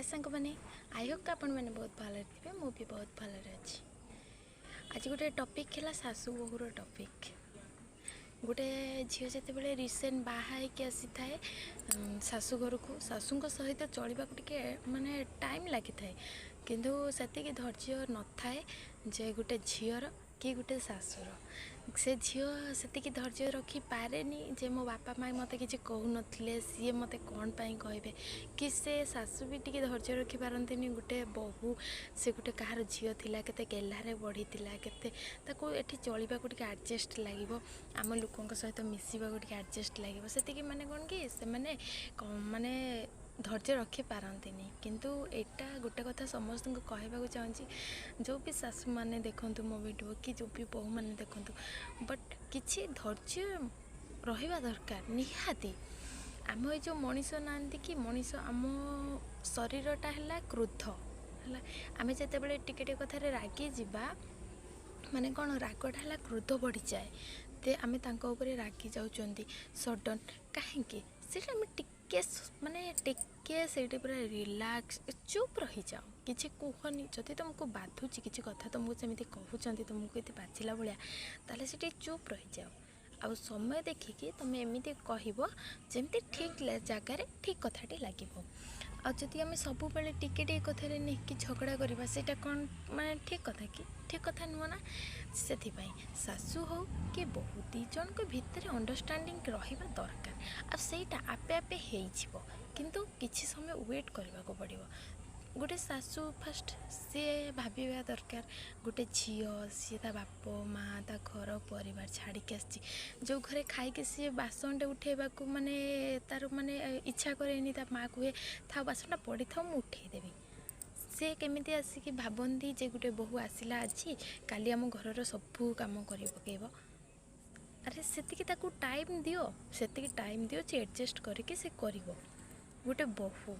हाय सांग मैंने I hope कि आपण मैंने बहुत भल थे मु भी बहुत भल अच्छी। आज गोटे टॉपिक है सासू बहुर टॉपिक। गोटे झील जिते रिसेंट बाहर आसी थाए शाशु घर को शाशु सहित चलवा टे माने टाइम लगी थाए किंतु से धैर्य न थाए जे गोटे झीर कि गोटे शाशुर से झील से धैर्य रखी पारे जे मो बापा माँ मत कि कहून सी मत कौन पाई कहे कि से शाशु भी टी धैर्य रखी पारती गोटे बहु से गोटे कहार झील थिला केते गेल्हारे बढ़ी केते ये चलवा टे आडजस्ट लगे आम लोक सहित मिसवा टे आडजस्ट लगे से माने कौन कि से माने धैर्य रखी पारती किंतु एटा गोटे कथा समस्त कहवाक चाहूँगी जो भी शाशु मैंने देखूँ मो वीडियो कि जो भी बहु मैंने देखूँ बट किसी धैर्य रहा दरकार निहाती। आम ये जो मनीष ना कि मनीष आम शरीरटा है क्रोध है आम जिते टिके कथार रागी जावा माने कौन रागटा है क्रोध बढ़ी जाए ते आम रागी जाऊँच सडन कहीं टिके माने टिके से पूरा रिलैक्स चुप रही जाओ किसी कहनी जदि तुमको बाधुची किसी कथा तुमको सेमती कहते तुमको ये बाजिला भाया ताले से चुप रही जाओ आउ समय देखिकी तुम एमती कह जमी ठीक जगार ठीक कथाटे लगे आदि आम सब बेले टिके कथार नहीं झगड़ा करवा सेटा कौन माने ठीक कथा कि ठीक कथा नुह ना से शाशु हो कि बहु दी जन को भितर अंडरस्टैंडिंग रहा दरकार आईटा आपे आपे हो किंतु किसी समय वेट करने को पड़ो गोटे शाशु फास्ट सी भाविया दरकार गोटे झील सी बाप माँ ता घर परिवार छाड़ी आसी जो घरे खाई सी बासनटे उठेबा माने तार माने इच्छा करे माँ कहे था बासनटा पड़ी था मुझे उठेदेवी सी केमी आसिक भावती जे गोटे बहु आसला आज काली आम घर सबू कम कर पकेब अरे से टाइम दियो से टाइम दियो जे एडजस्ट करके से कर गोटे बहु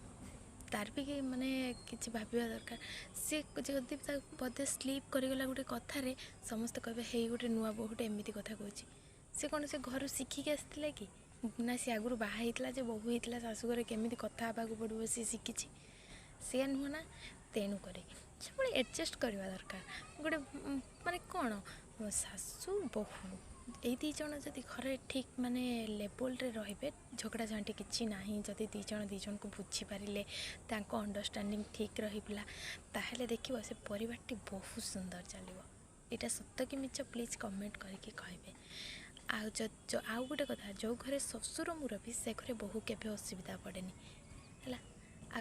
तार भी माने किसी भाविया दरकार सी जदि बोधे स्लीप करगला गोटे कथार समस्त कहे हे गोटे नुआ बहुटे एमती कथा कहूँ सी कौन से घर शिखिक आसला कि ना सी आगुरी बाहर जो बहु होता शाशुघर केमी कथा हाँक पड़ो सी शिखी सी नुह ना तेणुक सब एडजस्ट करवा दरकार गोटे माने कौन शाशु बहु ये दी जन जदि घर ठीक माने लेवल रे रे झगड़ा झांटी किसी ना जदि दीज को बुझीपारे अंडरस्टैंडिंग ठीक रहा ताहले देखिए से परिवारटी बहुत सुंदर चलो यहाँ सत्य कि मिछ प्लीज कमेंट करके कहे आउ गोटे कथा जो घरे ससुर मुरबी से घरे बहु केवे असुविधा पड़ेनी।